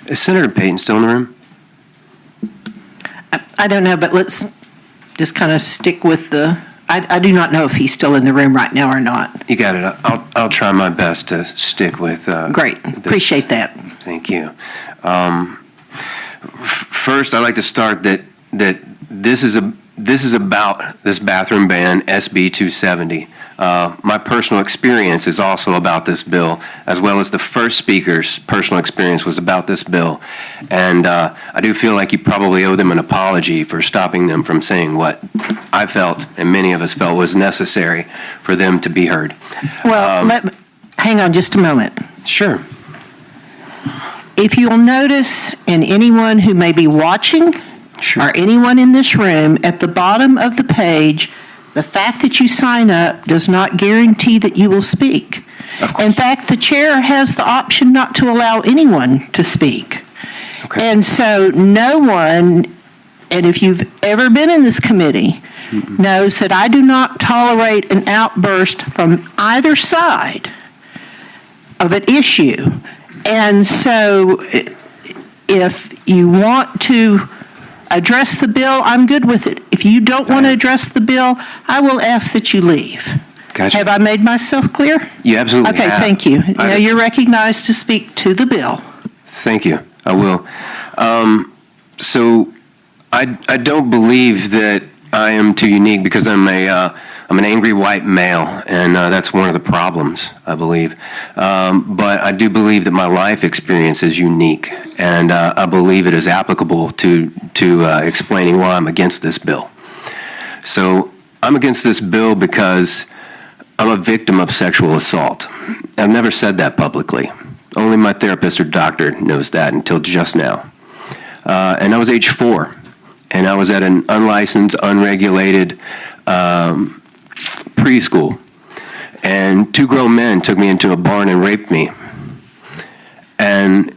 Is Senator Payton still in the room? I don't know, but let's just kind of stick with the, I do not know if he's still in the room right now or not. You got it. I'll try my best to stick with. Great. Appreciate that. Thank you. First, I'd like to start that this is about this bathroom ban, SB 270. My personal experience is also about this bill, as well as the first speaker's personal experience was about this bill. And I do feel like you probably owe them an apology for stopping them from saying what I felt and many of us felt was necessary for them to be heard. Well, hang on just a moment. Sure. If you'll notice, and anyone who may be watching, Sure. or anyone in this room, at the bottom of the page, the fact that you sign up does not guarantee that you will speak. Of course. In fact, the chair has the option not to allow anyone to speak. Okay. And so no one, and if you've ever been in this committee, knows that I do not tolerate an outburst from either side of an issue. And so if you want to address the bill, I'm good with it. If you don't want to address the bill, I will ask that you leave. Gotcha. Have I made myself clear? You absolutely Okay, have. thank you. Now you're recognized to speak to the bill. Thank you. I will. So I don't believe that I am too unique because I'm an angry white male, and that's one of the problems, I believe. But I do believe that my life experience is unique, and I believe it is applicable to explaining why I'm against this bill. So I'm against this bill because I'm a victim of sexual assault. I've never said that publicly. Only my therapist or doctor knows that until just now. And I was age 4, and I was at an unlicensed, unregulated preschool, and 2 grown men took me into a barn and raped me. And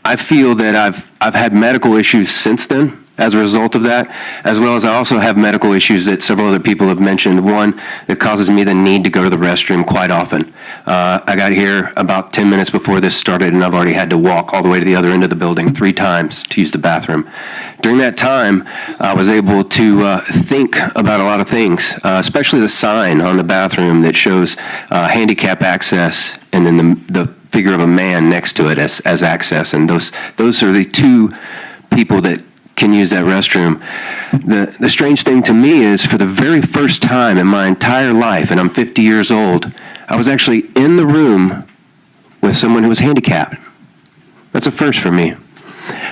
I feel that I've had medical issues since then as a result of that, as well as I also have medical issues that several other people have mentioned. One that causes me the need to go to the restroom quite often. I got here about 10 minutes before this started, and I've already had to walk all the way to the other end of the building 3 times to use the bathroom. During that time, I was able to think about a lot of things, especially the sign on the bathroom that shows handicap access, and then the figure of a man next to it as access. And those are the 2 people that can use that restroom. The strange thing to me is, for the very first time in my entire life, and I'm 50 years old, I was actually in the room with someone who was handicapped. That's a first for me.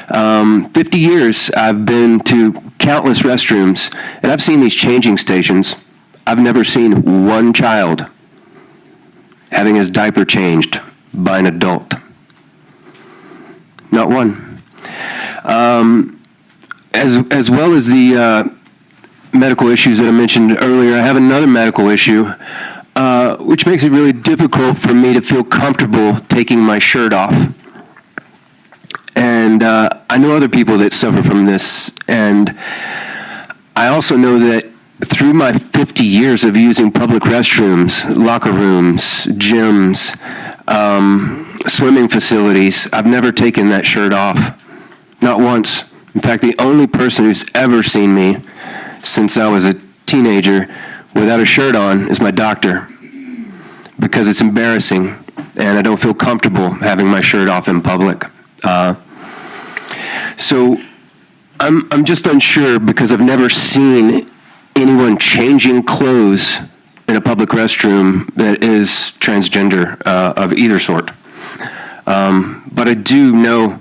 50 years I've been to countless restrooms, and I've seen these changing stations. I've never seen one child having his diaper changed by an adult. Not one. As well as the medical issues that I mentioned earlier, I have another medical issue, which makes it really difficult for me to feel comfortable taking my shirt off. And I know other people that suffer from this, and I also know that through my 50 years of using public restrooms, locker rooms, gyms, swimming facilities, I've never taken that shirt off. Not once. In fact, the only person who's ever seen me since I was a teenager without a shirt on is my doctor, because it's embarrassing and I don't feel comfortable having my shirt off in public. So I'm just unsure, because I've never seen anyone changing clothes in a public restroom that is transgender of either sort. But I do know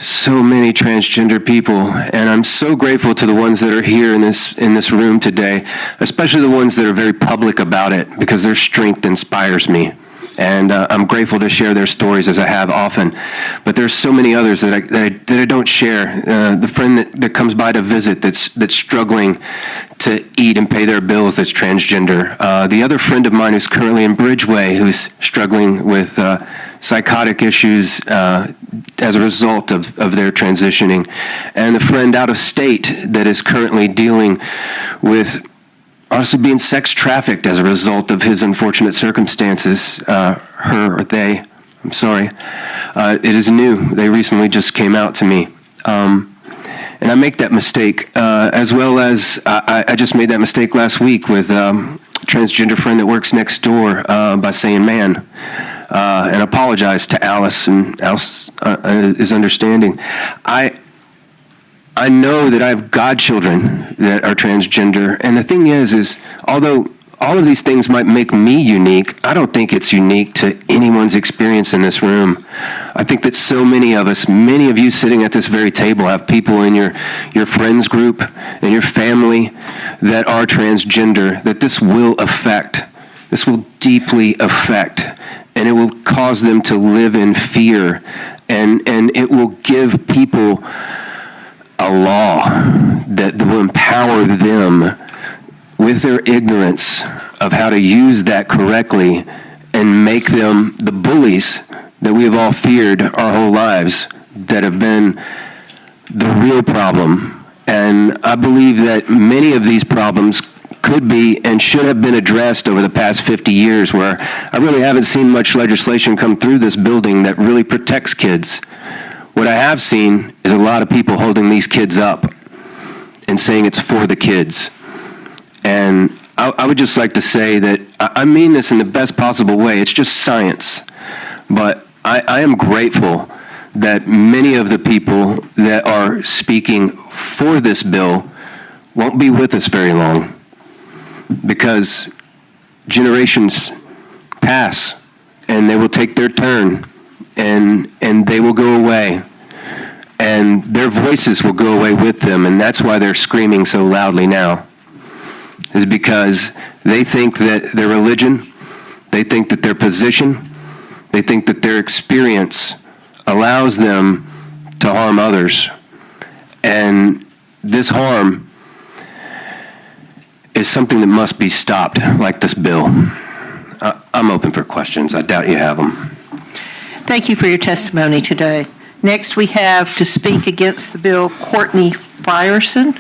so many transgender people, and I'm so grateful to the ones that are here in this room today, especially the ones that are very public about it, because their strength inspires me. And I'm grateful to share their stories, as I have often. But there's so many others that I don't share. The friend that comes by to visit that's struggling to eat and pay their bills that's transgender. The other friend of mine who's currently in Bridgeway, who's struggling with psychotic issues as a result of their transitioning. And the friend out of state that is currently dealing with honestly being sex trafficked as a result of his unfortunate circumstances, her or they, I'm sorry. It is new. They recently just came out to me. And I make that mistake, as well as I just made that mistake last week with a transgender friend that works next door by saying man, and apologize to Alice, and Alice is understanding. I know that I have godchildren that are transgender, and the thing is although all of these things might make me unique, I don't think it's unique to anyone's experience in this room. I think that so many of us, many of you sitting at this very table, have people in your friends group and your family that are transgender, that this will affect. This will deeply affect, and it will cause them to live in fear, and it will give people a law that will empower them with their ignorance of how to use that correctly and make them the bullies that we have all feared our whole lives, that have been the real problem. And I believe that many of these problems could be and should have been addressed over the past 50 years, where I really haven't seen much legislation come through this building that really protects kids. What I have seen is a lot of people holding these kids up and saying it's for the kids. And I would just like to say that I mean this in the best possible way. It's just science. But I am grateful that many of the people that are speaking for this bill won't be with us very long, because generations pass and they will take their turn, and they will go away, and their voices will go away with them. And that's why they're screaming so loudly now, is because they think that their religion, they think that their position, they think that their experience allows them to harm others. And this harm is something that must be stopped, like this bill. I'm open for questions. I doubt you have them. Thank you for your testimony today. Next, we have to speak against the bill, Courtney Frierson.